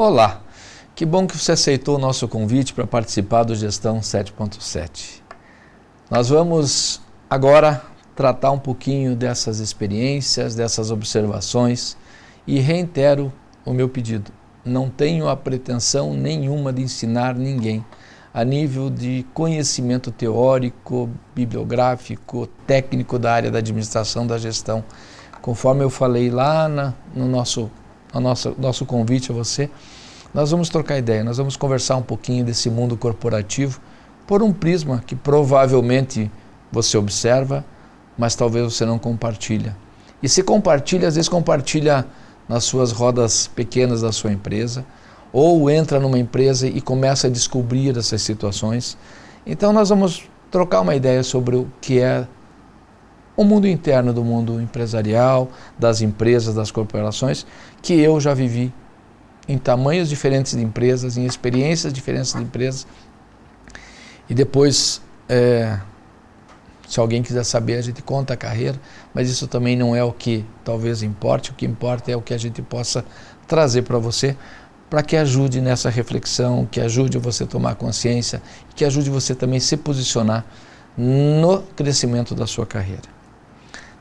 Olá, que bom que você aceitou o nosso convite para participar do Gestão 7.7. Nós vamos agora tratar um pouquinho dessas experiências, dessas observações e reitero o meu pedido. Não tenho a pretensão nenhuma de ensinar ninguém a nível de conhecimento teórico, bibliográfico, técnico da área da administração da gestão. Conforme eu falei lá no nosso convite a você, nós vamos trocar ideia, nós vamos conversar um pouquinho desse mundo corporativo por um prisma que provavelmente você observa, mas talvez você não compartilha. E se compartilha, às vezes compartilha nas suas rodas pequenas da sua empresa, ou entra numa empresa e começa a descobrir essas situações. Então nós vamos trocar uma ideia sobre o que é o mundo interno do mundo empresarial, das empresas, das corporações, que eu já vivi em tamanhos diferentes de empresas, em experiências diferentes de empresas. E depois, se alguém quiser saber, a gente conta a carreira, mas isso também não é o que talvez importe. O que importa é o que a gente possa trazer para você, para que ajude nessa reflexão, que ajude você a tomar consciência, que ajude você também a se posicionar no crescimento da sua carreira.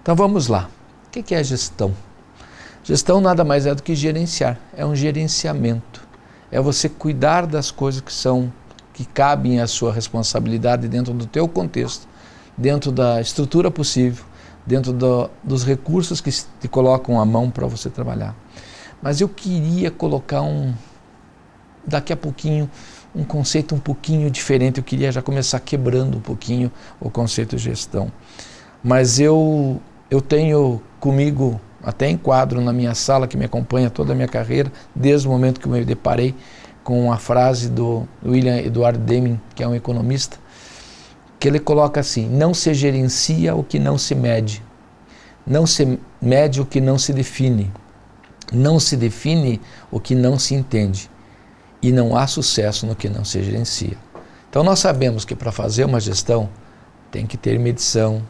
Então vamos lá. O que é a gestão? Gestão nada mais é do que gerenciar, é um gerenciamento, é você cuidar das coisas que cabem à sua responsabilidade dentro do teu contexto, dentro da estrutura possível, dentro dos recursos que te colocam à mão para você trabalhar. Mas eu queria colocar daqui a pouquinho, um conceito um pouquinho diferente. Eu queria já começar quebrando um pouquinho o conceito de gestão. Mas eu tenho comigo, até em quadro na minha sala, que me acompanha toda a minha carreira, desde o momento que eu me deparei com a frase do William Edward Deming, que é um economista, que ele coloca assim: não se gerencia o que não se mede, não se mede o que não se define, não se define o que não se entende, e não há sucesso no que não se gerencia. Então nós sabemos que para fazer uma gestão tem que ter medição,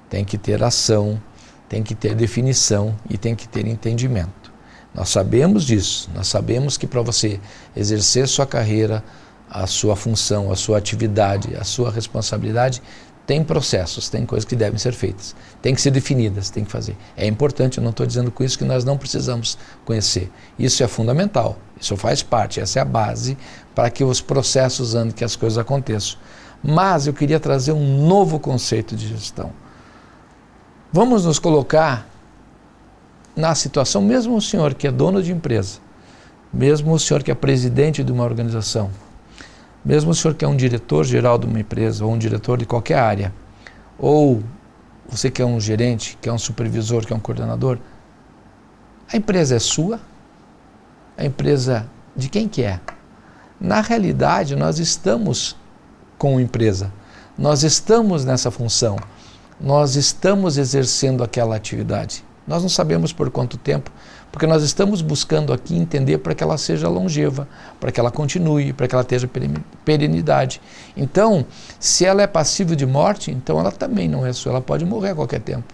tem que ter ação, tem que ter definição e tem que ter entendimento. Nós sabemos disso, nós sabemos que para você exercer sua carreira, a sua função, a sua atividade, a sua responsabilidade, tem processos, tem coisas que devem ser feitas, tem que ser definidas, tem que fazer. É importante, eu não estou dizendo com isso que nós não precisamos conhecer. Isso é fundamental, isso faz parte, essa é a base para que os processos andem, que as coisas aconteçam. Mas eu queria trazer um novo conceito de gestão. Vamos nos colocar na situação, mesmo o senhor que é dono de empresa, mesmo o senhor que é presidente de uma organização, mesmo o senhor que é um diretor geral de uma empresa, ou um diretor de qualquer área, ou você que é um gerente, que é um supervisor, que é um coordenador, a empresa é sua? A empresa de quem que é? Na realidade, nós estamos com a empresa, nós estamos nessa função, nós estamos exercendo aquela atividade. Nós não sabemos por quanto tempo, porque nós estamos buscando aqui entender para que ela seja longeva, para que ela continue, para que ela tenha perenidade. Então, se ela é passível de morte, então ela também não é sua, ela pode morrer a qualquer tempo,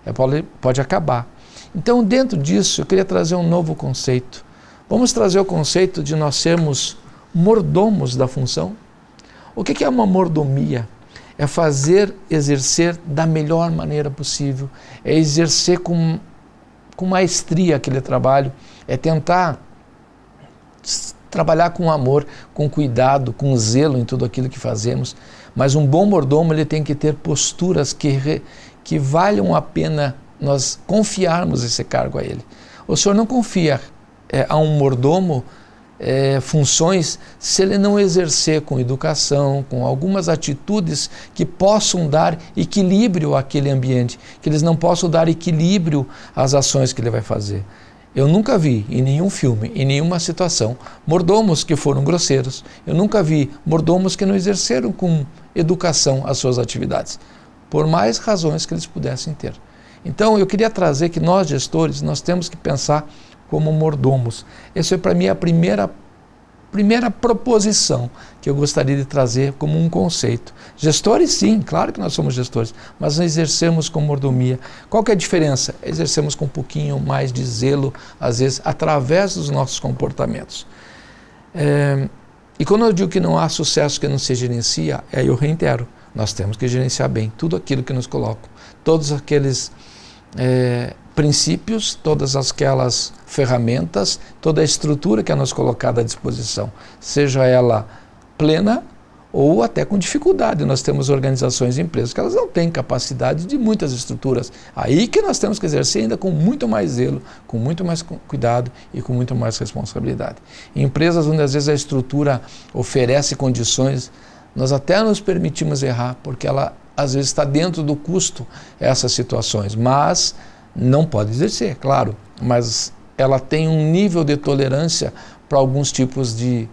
ela pode acabar. Então, dentro disso, eu queria trazer um novo conceito. Vamos trazer o conceito de nós sermos mordomos da função. O que é uma mordomia? É exercer da melhor maneira possível, é exercer com maestria aquele trabalho, é tentar trabalhar com amor, com cuidado, com zelo em tudo aquilo que fazemos. Mas um bom mordomo, ele tem que ter posturas que valham a pena nós confiarmos esse cargo a ele. O senhor não confia a um mordomo funções se ele não exercer com educação, com algumas atitudes que possam dar equilíbrio àquele ambiente, que eles não possam dar equilíbrio às ações que ele vai fazer. Eu nunca vi em nenhum filme, em nenhuma situação, mordomos que foram grosseiros. Eu nunca vi mordomos que não exerceram com educação as suas atividades, por mais razões que eles pudessem ter. Então eu queria trazer que nós gestores, nós temos que pensar como mordomos. Essa é para mim a primeira proposição que eu gostaria de trazer como um conceito. Gestores sim, claro que nós somos gestores, mas exercemos com mordomia. Qual que é a diferença? Exercemos com um pouquinho mais de zelo, às vezes, através dos nossos comportamentos. E quando eu digo que não há sucesso que não se gerencia, aí eu reitero, nós temos que gerenciar bem tudo aquilo que nos colocam, todos aqueles princípios, todas aquelas ferramentas, toda a estrutura que é nos colocada à disposição, seja ela plena ou até com dificuldade. Nós temos organizações e empresas que elas não têm capacidade de muitas estruturas. Aí que nós temos que exercer ainda com muito mais zelo, com muito mais cuidado e com muito mais responsabilidade. Em empresas onde às vezes a estrutura oferece condições, nós até nos permitimos errar, porque ela às vezes está dentro do custo essas situações, mas não pode exercer, claro, mas ela tem um nível de tolerância para alguns tipos de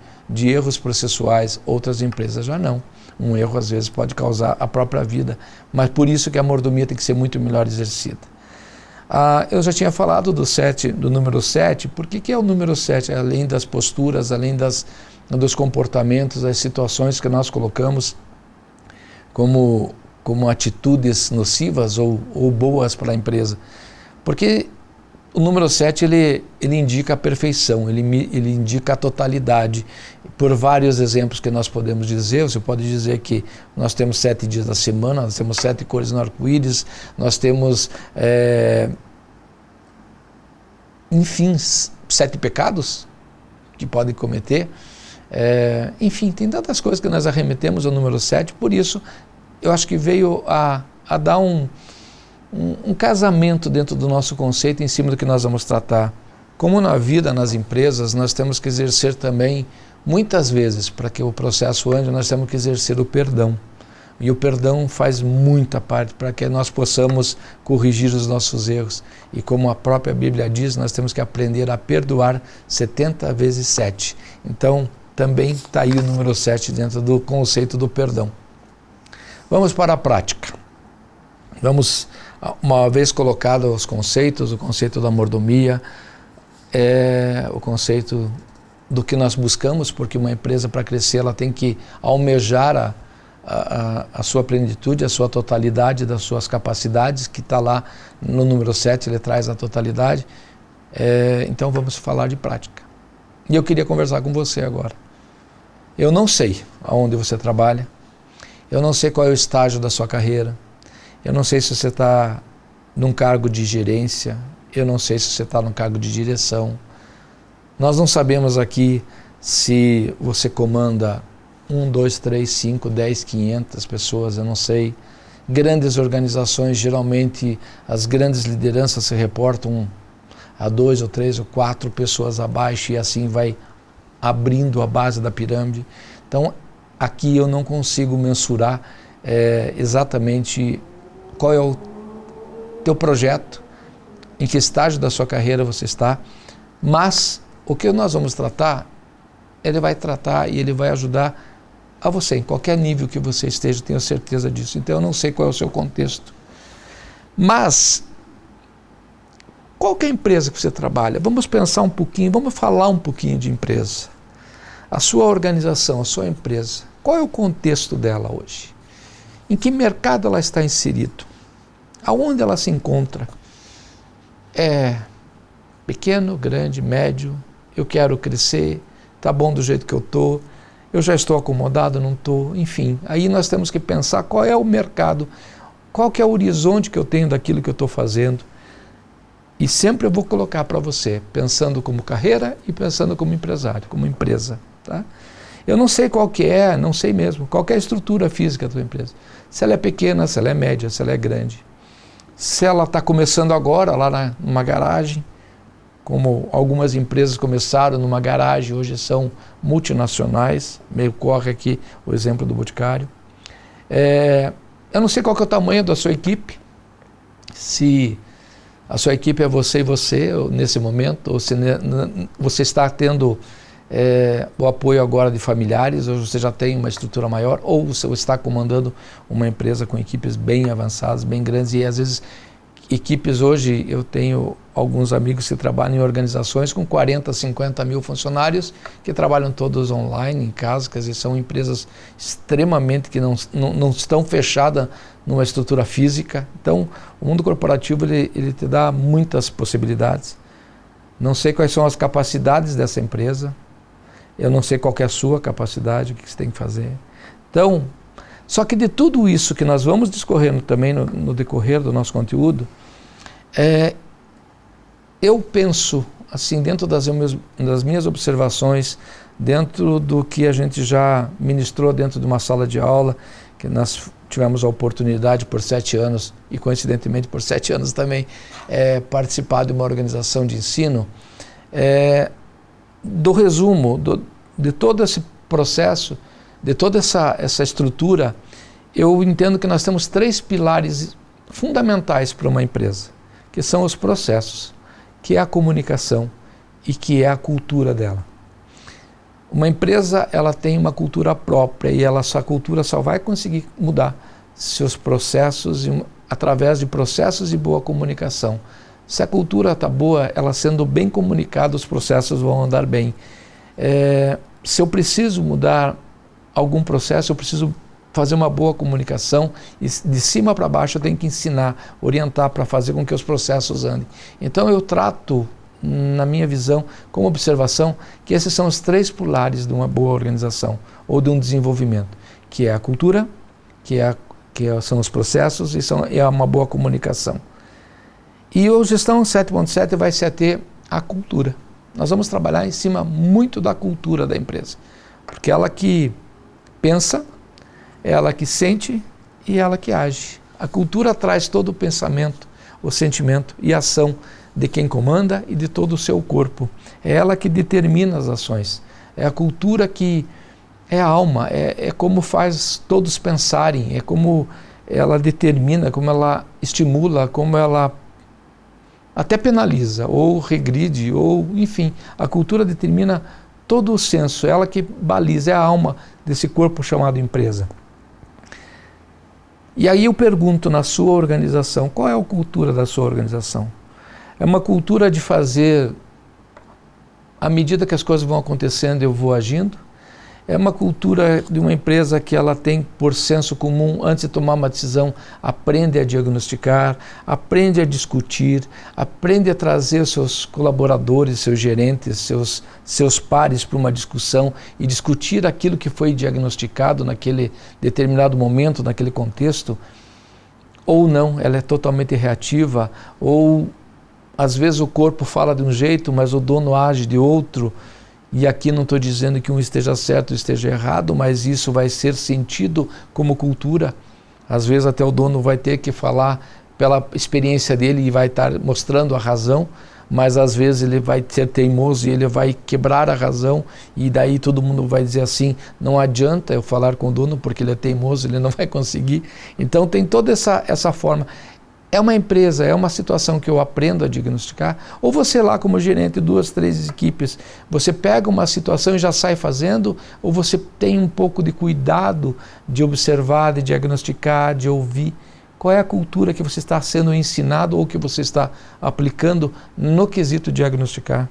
erros processuais, outras empresas já não. Um erro às vezes pode causar a própria vida, mas por isso que a mordomia tem que ser muito melhor exercida. Eu já tinha falado do número 7, por que é o número 7? Além das posturas, além dos comportamentos, das situações que nós colocamos como atitudes nocivas ou boas para a empresa. Porque o número 7 ele indica a perfeição, ele indica a totalidade. Por vários exemplos que nós podemos dizer, você pode dizer que nós temos 7 dias da semana, nós temos 7 cores no arco-íris, nós temos, enfim, 7 pecados que podem cometer. Enfim, tem tantas coisas que nós arremetemos ao número 7, por isso eu acho que veio a dar um casamento dentro do nosso conceito em cima do que nós vamos tratar. Como na vida, nas empresas, nós temos que exercer também, muitas vezes, para que o processo ande, nós temos que exercer o perdão. E o perdão faz muita parte para que nós possamos corrigir os nossos erros. E como a própria Bíblia diz, nós temos que aprender a perdoar 70 vezes 7. Então, também está aí o número 7 dentro do conceito do perdão. Vamos para a prática. Vamos, uma vez colocado os conceitos, o conceito da mordomia, o conceito do que nós buscamos, porque uma empresa para crescer ela tem que almejar a sua plenitude, a sua totalidade das suas capacidades, que está lá no número 7, ele traz a totalidade. Então vamos falar de prática. E eu queria conversar com você agora. Eu não sei aonde você trabalha, eu não sei qual é o estágio da sua carreira, eu não sei se você está num cargo de gerência, eu não sei se você está num cargo de direção. Nós não sabemos aqui se você comanda 1, 2, 3, 5, 10, 500 pessoas, eu não sei. Grandes organizações, geralmente as grandes lideranças se reportam a 2 ou 3 ou 4 pessoas abaixo e assim vai abrindo a base da pirâmide. Então, aqui eu não consigo mensurar exatamente qual é o teu projeto, em que estágio da sua carreira você está, mas o que nós vamos tratar, ele vai tratar e ele vai ajudar a você, em qualquer nível que você esteja, tenho certeza disso. Então eu não sei qual é o seu contexto. Mas, qual que é a empresa que você trabalha? Vamos pensar um pouquinho, vamos falar um pouquinho de empresa. A sua organização, a sua empresa, qual é o contexto dela hoje? Em que mercado ela está inserida? Aonde ela se encontra? É pequeno, grande, médio? Eu quero crescer? Está bom do jeito que eu estou? Eu já estou acomodado, não estou? Enfim, aí nós temos que pensar qual é o mercado, qual que é o horizonte que eu tenho daquilo que eu estou fazendo. E sempre eu vou colocar para você, pensando como carreira e pensando como empresário, como empresa. Tá? Eu não sei qual que é, não sei mesmo, qual que é a estrutura física da tua empresa. Se ela é pequena, se ela é média, se ela é grande. Se ela está começando agora, lá numa garagem, como algumas empresas começaram numa garagem, hoje são multinacionais, meio corre aqui o exemplo do Boticário. Eu não sei qual que é o tamanho da sua equipe, se a sua equipe é você e você nesse momento, ou se você está tendo o apoio agora de familiares, ou você já tem uma estrutura maior, ou você está comandando uma empresa com equipes bem avançadas, bem grandes, e às vezes equipes hoje, eu tenho alguns amigos que trabalham em organizações com 40, 50 mil funcionários, que trabalham todos online, em casa, quer dizer, são empresas extremamente que não estão fechadas numa estrutura física. Então, o mundo corporativo, ele te dá muitas possibilidades. Não sei quais são as capacidades dessa empresa. Eu não sei qual que é a sua capacidade, o que você tem que fazer. Então, só que de tudo isso que nós vamos discorrendo também no decorrer do nosso conteúdo, eu penso, assim, dentro das minhas observações, dentro do que a gente já ministrou dentro de uma sala de aula, que nós tivemos a oportunidade por 7 anos, e coincidentemente por 7 anos também, participar de uma organização de ensino, do resumo de todo esse processo, de toda essa estrutura, eu entendo que nós temos 3 pilares fundamentais para uma empresa, que são os processos, que é a comunicação e que é a cultura dela. Uma empresa, ela tem uma cultura própria e essa cultura só vai conseguir mudar seus processos através de processos de boa comunicação. Se a cultura está boa, ela sendo bem comunicada, os processos vão andar bem. Se eu preciso mudar algum processo, eu preciso fazer uma boa comunicação e de cima para baixo eu tenho que ensinar, orientar para fazer com que os processos andem. Então eu trato, na minha visão, como observação, que esses são os 3 pilares de uma boa organização ou de um desenvolvimento, que é a cultura, são os processos e é uma boa comunicação. E o Gestão 7.7 vai se ater à cultura. Nós vamos trabalhar em cima muito da cultura da empresa, porque ela que pensa, ela que sente e ela que age. A cultura traz todo o pensamento, o sentimento e a ação de quem comanda e de todo o seu corpo. É ela que determina as ações. É a cultura que é a alma, é como faz todos pensarem, é como ela determina, como ela estimula, como ela até penaliza, ou regride, ou enfim, a cultura determina todo o senso, ela que baliza, é a alma desse corpo chamado empresa. E aí eu pergunto, na sua organização, qual é a cultura da sua organização? É uma cultura de fazer, à medida que as coisas vão acontecendo, eu vou agindo? É uma cultura de uma empresa que ela tem por senso comum, antes de tomar uma decisão, aprende a diagnosticar, aprende a discutir, aprende a trazer os seus colaboradores, seus gerentes, seus pares para uma discussão e discutir aquilo que foi diagnosticado naquele determinado momento, naquele contexto, ou não, ela é totalmente reativa, ou às vezes o corpo fala de um jeito, mas o dono age de outro. E aqui não estou dizendo que um esteja certo ou esteja errado, mas isso vai ser sentido como cultura. Às vezes até o dono vai ter que falar pela experiência dele e vai estar mostrando a razão, mas às vezes ele vai ser teimoso e ele vai quebrar a razão e daí todo mundo vai dizer assim, não adianta eu falar com o dono porque ele é teimoso, ele não vai conseguir. Então tem toda essa forma. É uma empresa, é uma situação que eu aprendo a diagnosticar, ou você lá como gerente, 2, 3 equipes, você pega uma situação e já sai fazendo, ou você tem um pouco de cuidado de observar, de diagnosticar, de ouvir. Qual é a cultura que você está sendo ensinado ou que você está aplicando no quesito diagnosticar?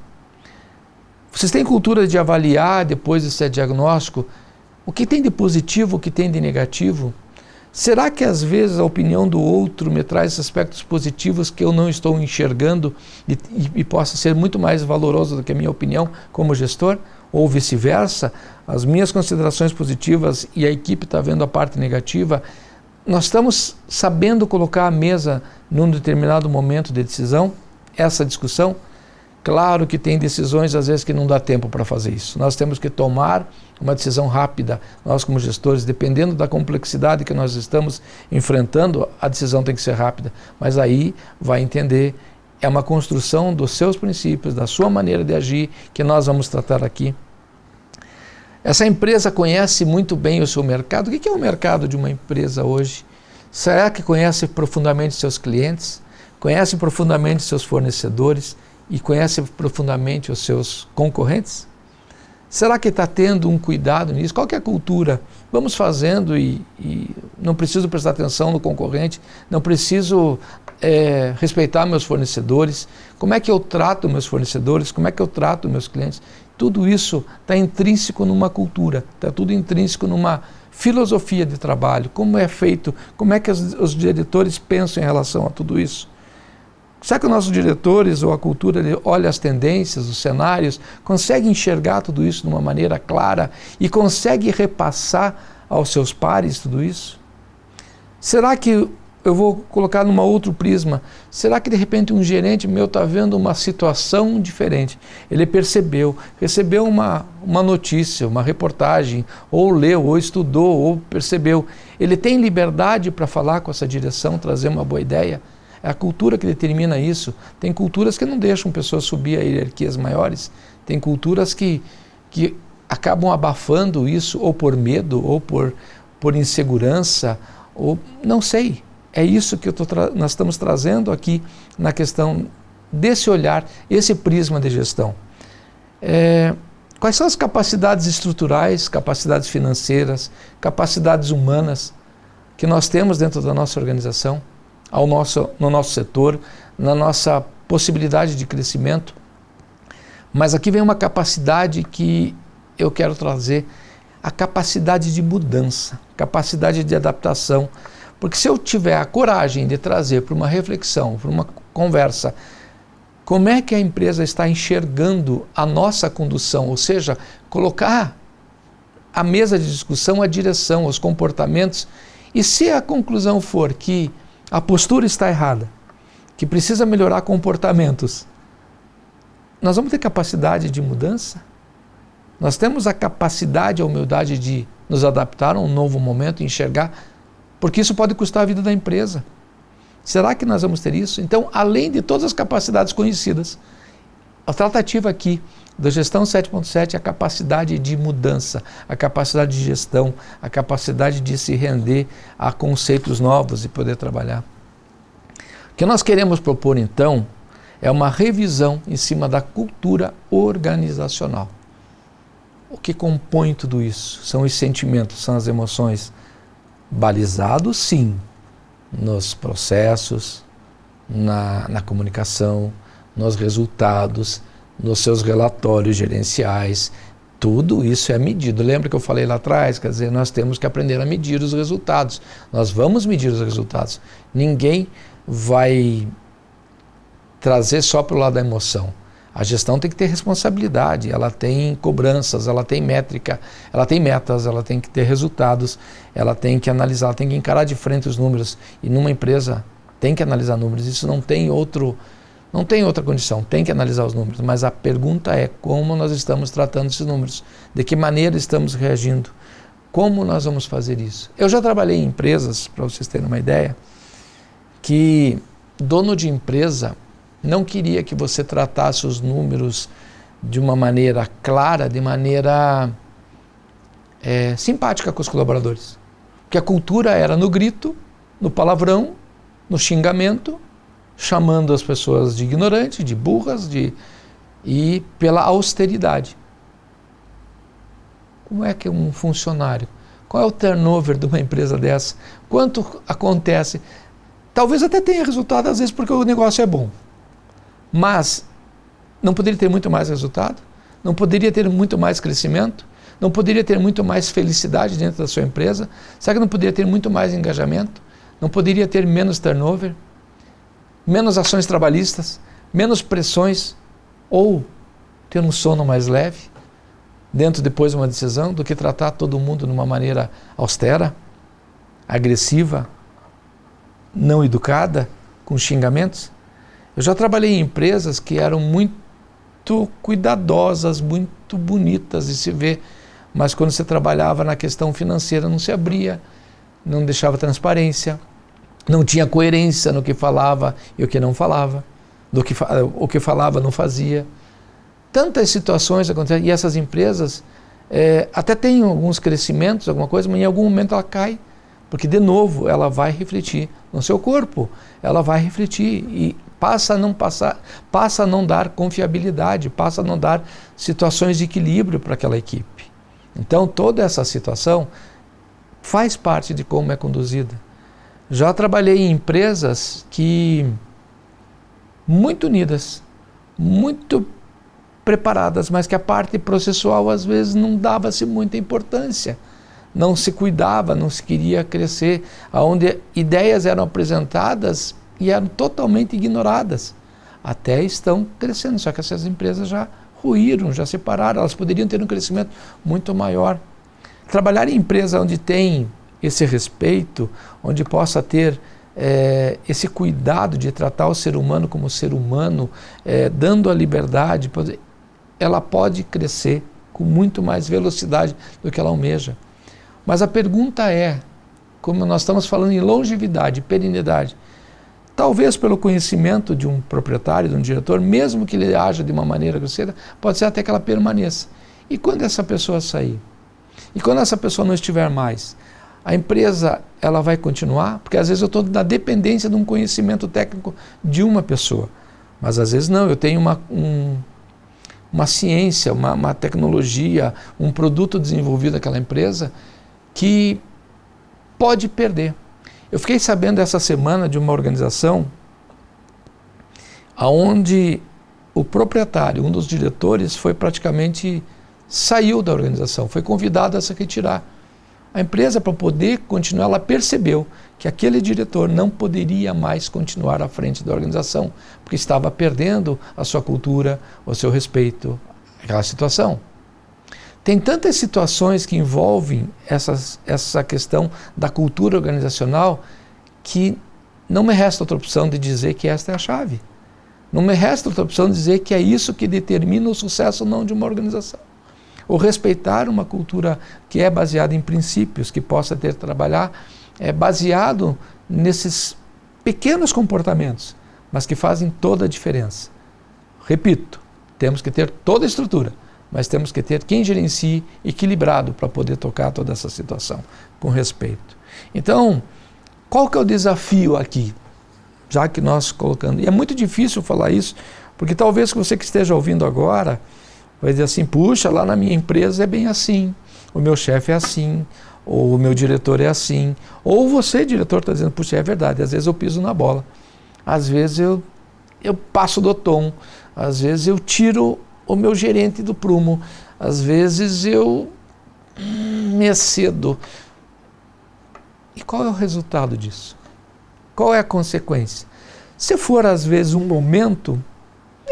Vocês têm cultura de avaliar depois desse diagnóstico o que tem de positivo, o que tem de negativo? Será que às vezes a opinião do outro me traz aspectos positivos que eu não estou enxergando e possa ser muito mais valoroso do que a minha opinião como gestor? Ou vice-versa, as minhas considerações positivas e a equipe está vendo a parte negativa? Nós estamos sabendo colocar à mesa num determinado momento de decisão essa discussão? Claro que tem decisões às vezes que não dá tempo para fazer isso. Nós temos que tomar uma decisão rápida. Nós como gestores, dependendo da complexidade que nós estamos enfrentando, a decisão tem que ser rápida. Mas aí vai entender, é uma construção dos seus princípios, da sua maneira de agir, que nós vamos tratar aqui. Essa empresa conhece muito bem o seu mercado. O que é o mercado de uma empresa hoje? Será que conhece profundamente seus clientes? Conhece profundamente seus fornecedores? E conhece profundamente os seus concorrentes? Será que está tendo um cuidado nisso? Qual que é a cultura? Vamos fazendo e não preciso prestar atenção no concorrente, não preciso respeitar meus fornecedores. Como é que eu trato meus fornecedores? Como é que eu trato meus clientes? Tudo isso está intrínseco numa cultura, está tudo intrínseco numa filosofia de trabalho. Como é feito, como é que os diretores pensam em relação a tudo isso? Será que os nossos diretores ou a cultura olha as tendências, os cenários, consegue enxergar tudo isso de uma maneira clara e consegue repassar aos seus pares tudo isso? Será que, eu vou colocar numa outro prisma, será que de repente um gerente meu está vendo uma situação diferente? Ele percebeu, recebeu uma notícia, uma reportagem, ou leu, ou estudou, ou percebeu. Ele tem liberdade para falar com essa direção, trazer uma boa ideia? É a cultura que determina isso. Tem culturas que não deixam pessoas subir a hierarquias maiores. Tem culturas que acabam abafando isso, ou por medo, ou por insegurança, ou não sei. É isso que nós estamos trazendo aqui na questão desse olhar, esse prisma de gestão. Quais são as capacidades estruturais, capacidades financeiras, capacidades humanas que nós temos dentro da nossa organização? No nosso setor, na nossa possibilidade de crescimento. Mas aqui vem uma capacidade que eu quero trazer, a capacidade de mudança, capacidade de adaptação. Porque se eu tiver a coragem de trazer para uma reflexão, para uma conversa, como é que a empresa está enxergando a nossa condução, ou seja, colocar à mesa de discussão a direção, os comportamentos, e se a conclusão for que a postura está errada, que precisa melhorar comportamentos, nós vamos ter capacidade de mudança? Nós temos a capacidade, a humildade de nos adaptar a um novo momento, enxergar, porque isso pode custar a vida da empresa. Será que nós vamos ter isso? Então, além de todas as capacidades conhecidas, a tratativa aqui da gestão 7.7 é a capacidade de mudança, a capacidade de gestão, a capacidade de se render a conceitos novos e poder trabalhar. O que nós queremos propor, então, é uma revisão em cima da cultura organizacional. O que compõe tudo isso? São os sentimentos, são as emoções, balizados, sim, nos processos, na comunicação, nos resultados, nos seus relatórios gerenciais. Tudo isso é medido. Lembra que eu falei lá atrás? Quer dizer, nós temos que aprender a medir os resultados. Nós vamos medir os resultados. Ninguém vai trazer só para o lado da emoção. A gestão tem que ter responsabilidade, ela tem cobranças, ela tem métrica, ela tem metas, ela tem que ter resultados, ela tem que analisar, tem que encarar de frente os números. E numa empresa tem que analisar números, isso não tem outra condição, tem que analisar os números. Mas a pergunta é como nós estamos tratando esses números, de que maneira estamos reagindo, como nós vamos fazer isso. Eu já trabalhei em empresas, para vocês terem uma ideia, que dono de empresa não queria que você tratasse os números de uma maneira clara, de maneira simpática com os colaboradores. Porque a cultura era no grito, no palavrão, no xingamento, chamando as pessoas de ignorantes, de burras, e pela austeridade. Como é que um funcionário, qual é o turnover de uma empresa dessa? Quanto acontece? Talvez até tenha resultado, às vezes, porque o negócio é bom. Mas não poderia ter muito mais resultado? Não poderia ter muito mais crescimento? Não poderia ter muito mais felicidade dentro da sua empresa? Será que não poderia ter muito mais engajamento? Não poderia ter menos turnover? Menos ações trabalhistas? Menos pressões? Ou ter um sono mais leve dentro depois de uma decisão do que tratar todo mundo de uma maneira austera, agressiva, não educada, com xingamentos? Eu já trabalhei em empresas que eram muito cuidadosas, muito bonitas de se ver, mas quando você trabalhava na questão financeira não se abria, não deixava transparência, não tinha coerência no que falava e o que não falava, o que falava não fazia. Tantas situações acontecem, e essas empresas até têm alguns crescimentos, alguma coisa, mas em algum momento ela cai, porque de novo ela vai refletir no seu corpo, ela vai refletir e passa a não dar confiabilidade, passa a não dar situações de equilíbrio para aquela equipe. Então toda essa situação faz parte de como é conduzida. Já trabalhei em empresas que muito unidas, muito preparadas, mas que a parte processual às vezes não dava-se muita importância, não se cuidava, não se queria crescer, onde ideias eram apresentadas e eram totalmente ignoradas. Até estão crescendo, só que essas empresas já ruíram, já separaram, elas poderiam ter um crescimento muito maior. Trabalhar em empresa onde tem esse respeito, onde possa ter esse cuidado de tratar o ser humano como ser humano, dando a liberdade, ela pode crescer com muito mais velocidade do que ela almeja. Mas a pergunta é, como nós estamos falando em longevidade, perenidade, talvez pelo conhecimento de um proprietário, de um diretor, mesmo que ele haja de uma maneira grosseira, pode ser até que ela permaneça. E quando essa pessoa sair? E quando essa pessoa não estiver mais? A empresa, ela vai continuar? Porque às vezes eu estou na dependência de um conhecimento técnico de uma pessoa. Mas às vezes não, eu tenho uma ciência, uma tecnologia, um produto desenvolvido naquela empresa que pode perder. Eu fiquei sabendo essa semana de uma organização onde o proprietário, um dos diretores, saiu da organização, foi convidado a se retirar. A empresa, para poder continuar, ela percebeu que aquele diretor não poderia mais continuar à frente da organização, porque estava perdendo a sua cultura, o seu respeito, aquela situação. Tem tantas situações que envolvem essa questão da cultura organizacional que não me resta outra opção de dizer que esta é a chave. Não me resta outra opção de dizer que é isso que determina o sucesso ou não de uma organização. Ou respeitar uma cultura que é baseada em princípios, que possa trabalhar baseado nesses pequenos comportamentos, mas que fazem toda a diferença. Repito, temos que ter toda a estrutura, mas temos que ter quem gerencie equilibrado para poder tocar toda essa situação com respeito. Então, qual que é o desafio aqui? Já que nós colocando... E é muito difícil falar isso, porque talvez você que esteja ouvindo agora vai dizer assim, puxa, lá na minha empresa é bem assim, o meu chefe é assim, ou o meu diretor é assim, ou você, diretor, está dizendo, puxa, é verdade, às vezes eu piso na bola, às vezes eu passo do tom, às vezes eu tiro o meu gerente do prumo, às vezes eu me excedo. E qual é o resultado disso? Qual é a consequência? Se for às vezes um momento,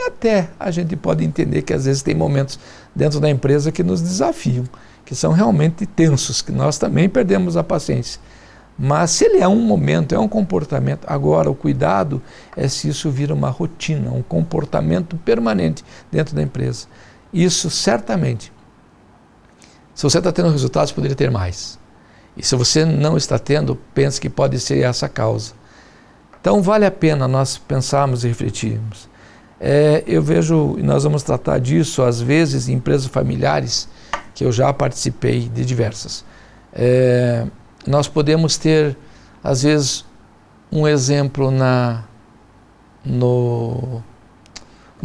até a gente pode entender que às vezes tem momentos dentro da empresa que nos desafiam, que são realmente tensos, que nós também perdemos a paciência. Mas se ele é um momento, é um comportamento, agora o cuidado é se isso vira uma rotina, um comportamento permanente dentro da empresa. Isso certamente, se você está tendo resultados, poderia ter mais. E se você não está tendo, pense que pode ser essa a causa. Então vale a pena nós pensarmos e refletirmos. Eu vejo, e nós vamos tratar disso às vezes em empresas familiares, que eu já participei de diversas. Nós podemos ter, às vezes, um exemplo no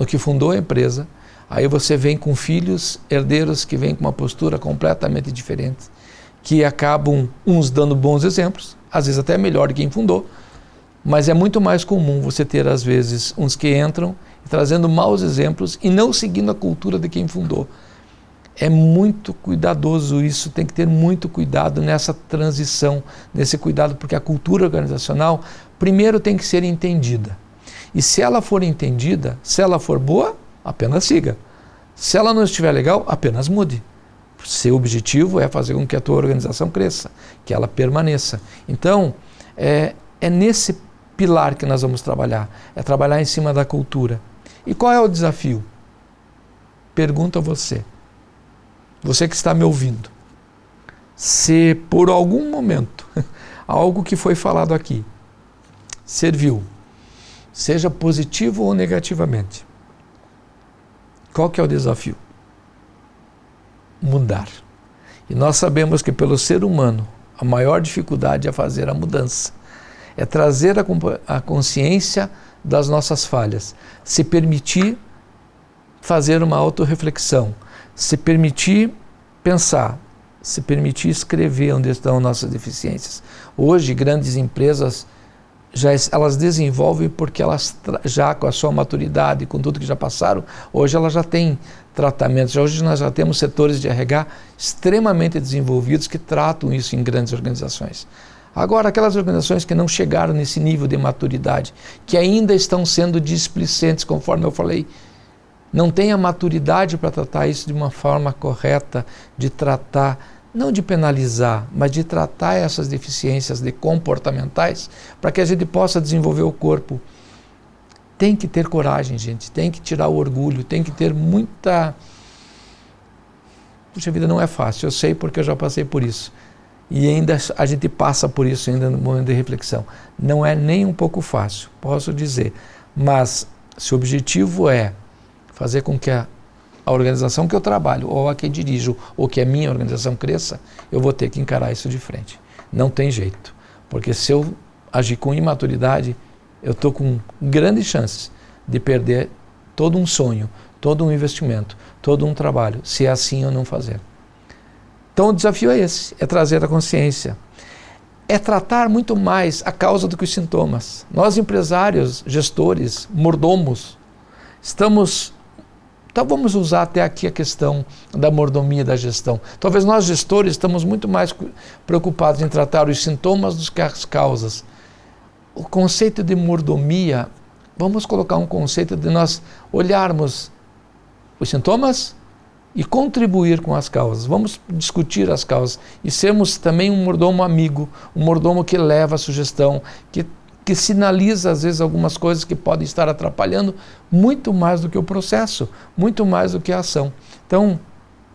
que fundou a empresa, aí você vem com filhos, herdeiros que vêm com uma postura completamente diferente, que acabam uns dando bons exemplos, às vezes até melhor de quem fundou, mas é muito mais comum você ter, às vezes, uns que entram trazendo maus exemplos e não seguindo a cultura de quem fundou. É muito cuidadoso isso, tem que ter muito cuidado nessa transição, nesse cuidado, porque a cultura organizacional, primeiro tem que ser entendida. E se ela for entendida, se ela for boa, apenas siga. Se ela não estiver legal, apenas mude. Seu objetivo é fazer com que a tua organização cresça, que ela permaneça. Então, é nesse pilar que nós vamos trabalhar, é trabalhar em cima da cultura. E qual é o desafio? Pergunto a você que está me ouvindo, se por algum momento, algo que foi falado aqui, serviu, seja positivo ou negativamente, qual que é o desafio? Mudar. E nós sabemos que pelo ser humano, a maior dificuldade é fazer a mudança, é trazer a consciência das nossas falhas, se permitir fazer uma autorreflexão, se permitir pensar, se permitir escrever onde estão nossas deficiências. Hoje, grandes empresas, elas desenvolvem porque elas já com a sua maturidade, com tudo que já passaram, hoje elas já têm tratamentos. Hoje nós já temos setores de RH extremamente desenvolvidos que tratam isso em grandes organizações. Agora, aquelas organizações que não chegaram nesse nível de maturidade, que ainda estão sendo displicentes, conforme eu falei, não têm a maturidade para tratar isso de uma forma correta, de tratar, não de penalizar, mas de tratar essas deficiências comportamentais, para que a gente possa desenvolver o corpo. Tem que ter coragem, gente, tem que tirar o orgulho, tem que ter muita... Puxa vida, não é fácil, eu sei porque eu já passei por isso. E ainda a gente passa por isso ainda no momento de reflexão. Não é nem um pouco fácil, posso dizer. Mas se o objetivo é fazer com que a organização que eu trabalho, ou a que dirijo, ou que a minha organização cresça, eu vou ter que encarar isso de frente. Não tem jeito. Porque se eu agir com imaturidade, eu estou com grandes chances de perder todo um sonho, todo um investimento, todo um trabalho, se é assim eu não fazer. Então o desafio é esse, é trazer a consciência. É tratar muito mais a causa do que os sintomas. Nós empresários, gestores, mordomos, estamos... Então vamos usar até aqui a questão da mordomia da gestão. Talvez nós gestores estamos muito mais preocupados em tratar os sintomas do que as causas. O conceito de mordomia, vamos colocar um conceito de nós olharmos os sintomas e contribuir com as causas. Vamos discutir as causas e sermos também um mordomo amigo, um mordomo que leva a sugestão, que sinaliza às vezes algumas coisas que podem estar atrapalhando muito mais do que o processo, muito mais do que a ação. Então,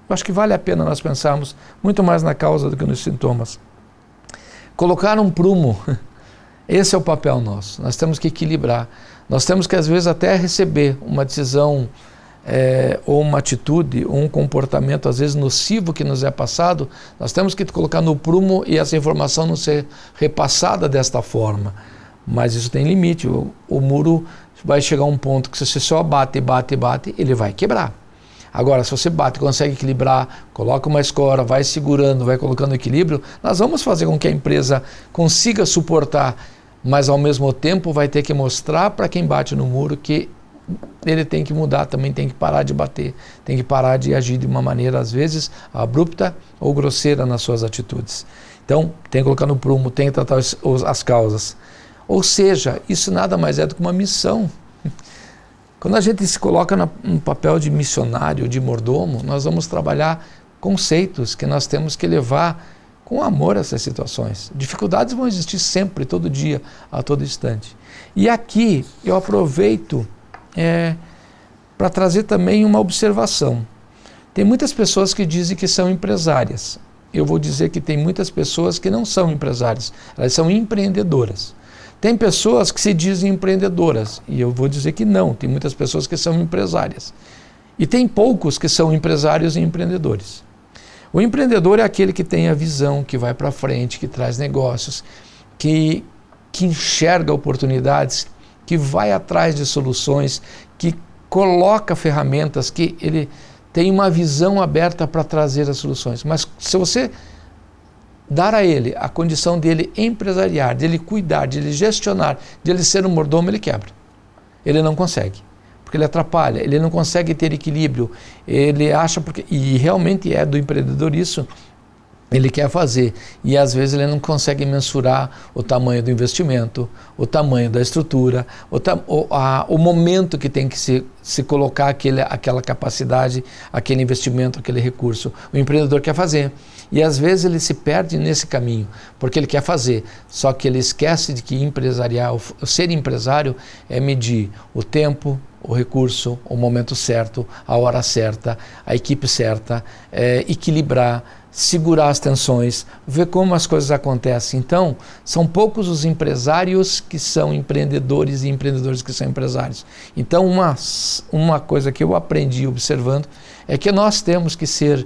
eu acho que vale a pena nós pensarmos muito mais na causa do que nos sintomas. Colocar um prumo, esse é o papel nosso. Nós temos que equilibrar. Nós temos que às vezes até receber uma decisão ou uma atitude, ou um comportamento às vezes nocivo que nos é passado, nós temos que colocar no prumo e essa informação não ser repassada desta forma. Mas isso tem limite, o muro vai chegar a um ponto que se você só bate, ele vai quebrar. Agora, se você bate, consegue equilibrar, coloca uma escora, vai segurando, vai colocando equilíbrio, nós vamos fazer com que a empresa consiga suportar, mas ao mesmo tempo vai ter que mostrar para quem bate no muro que ele tem que mudar, também tem que parar de bater, tem que parar de agir de uma maneira, às vezes, abrupta ou grosseira nas suas atitudes. Então, tem que colocar no prumo, tem que tratar as causas. Ou seja, isso nada mais é do que uma missão. Quando a gente se coloca no papel de missionário, de mordomo, nós vamos trabalhar conceitos que nós temos que levar com amor a essas situações. Dificuldades vão existir sempre, todo dia, a todo instante. E aqui eu aproveito para trazer também uma observação. Tem muitas pessoas que dizem que são empresárias. Eu vou dizer que tem muitas pessoas que não são empresárias, elas são empreendedoras. Tem pessoas que se dizem empreendedoras, e eu vou dizer que não, tem muitas pessoas que são empresárias. E tem poucos que são empresários e empreendedores. O empreendedor é aquele que tem a visão, que vai para frente, que traz negócios, que enxerga oportunidades, que vai atrás de soluções, que coloca ferramentas, que ele tem uma visão aberta para trazer as soluções. Mas se você dar a ele a condição dele empresariar, de ele cuidar, de ele gestionar, de ele ser um mordomo, ele quebra. Ele não consegue, porque ele atrapalha, ele não consegue ter equilíbrio, ele acha, e realmente é do empreendedor isso, ele quer fazer, e às vezes ele não consegue mensurar o tamanho do investimento, o tamanho da estrutura, o momento que tem que se colocar aquela capacidade, aquele investimento, aquele recurso. O empreendedor quer fazer, e às vezes ele se perde nesse caminho, porque ele quer fazer, só que ele esquece de que ser empresário é medir o tempo, o recurso, o momento certo, a hora certa, a equipe certa, equilibrar, segurar as tensões, ver como as coisas acontecem. Então, são poucos os empresários que são empreendedores e empreendedores que são empresários. Então, uma coisa que eu aprendi observando é que nós temos que ser,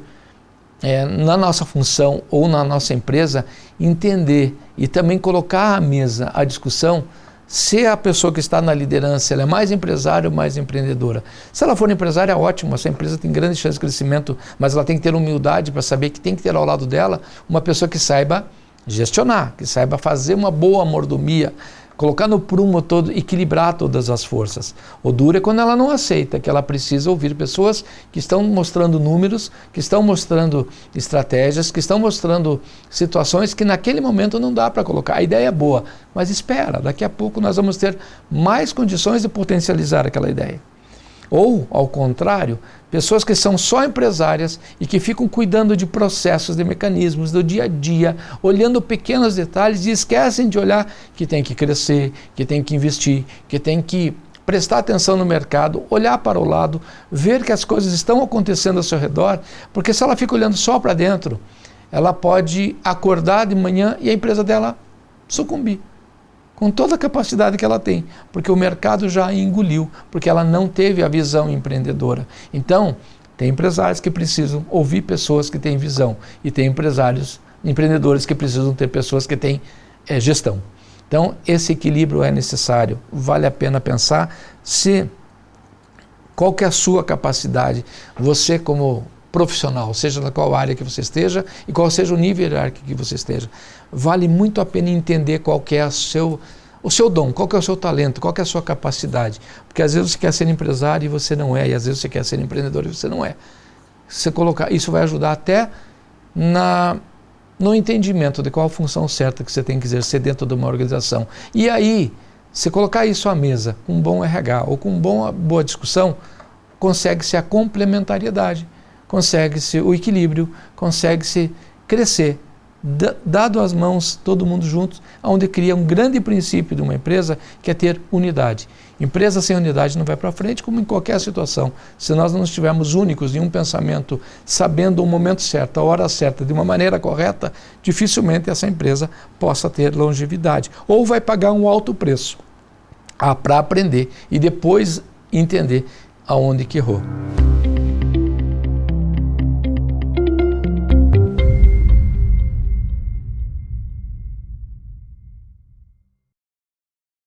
na nossa função ou na nossa empresa, entender e também colocar à mesa a discussão se a pessoa que está na liderança ela é mais empresária ou mais empreendedora. Se ela for empresária, ótimo, essa empresa tem grande chance de crescimento, mas ela tem que ter humildade para saber que tem que ter ao lado dela uma pessoa que saiba gestionar, que saiba fazer uma boa mordomia, colocar no prumo todo, equilibrar todas as forças. O duro é quando ela não aceita, que ela precisa ouvir pessoas que estão mostrando números, que estão mostrando estratégias, que estão mostrando situações que naquele momento não dá para colocar. A ideia é boa, mas espera, daqui a pouco nós vamos ter mais condições de potencializar aquela ideia. Ou, ao contrário, pessoas que são só empresárias e que ficam cuidando de processos, de mecanismos, do dia a dia, olhando pequenos detalhes e esquecem de olhar que tem que crescer, que tem que investir, que tem que prestar atenção no mercado, olhar para o lado, ver que as coisas estão acontecendo ao seu redor, porque se ela fica olhando só para dentro, ela pode acordar de manhã e a empresa dela sucumbir. Com toda a capacidade que ela tem, porque o mercado já a engoliu, porque ela não teve a visão empreendedora. Então, tem empresários que precisam ouvir pessoas que têm visão, e tem empreendedores que precisam ter pessoas que têm gestão. Então, esse equilíbrio é necessário, vale a pena pensar qual que é a sua capacidade, você como profissional, seja na qual área que você esteja e qual seja o nível hierárquico que você esteja. Vale muito a pena entender qual que é o seu dom, qual que é o seu talento, qual que é a sua capacidade. Porque às vezes você quer ser empresário e você não é, e às vezes você quer ser empreendedor e você não é. Você colocar, isso vai ajudar até no entendimento de qual a função certa que você tem que exercer dentro de uma organização. E aí, se colocar isso à mesa, com um bom RH ou com uma boa discussão, consegue-se a complementariedade. Consegue-se o equilíbrio, consegue-se crescer, dado as mãos, todo mundo juntos, onde cria um grande princípio de uma empresa, que é ter unidade. Empresa sem unidade não vai para frente, como em qualquer situação. Se nós não estivermos únicos em um pensamento, sabendo o momento certo, a hora certa, de uma maneira correta, dificilmente essa empresa possa ter longevidade. Ou vai pagar um alto preço para aprender e depois entender aonde que errou.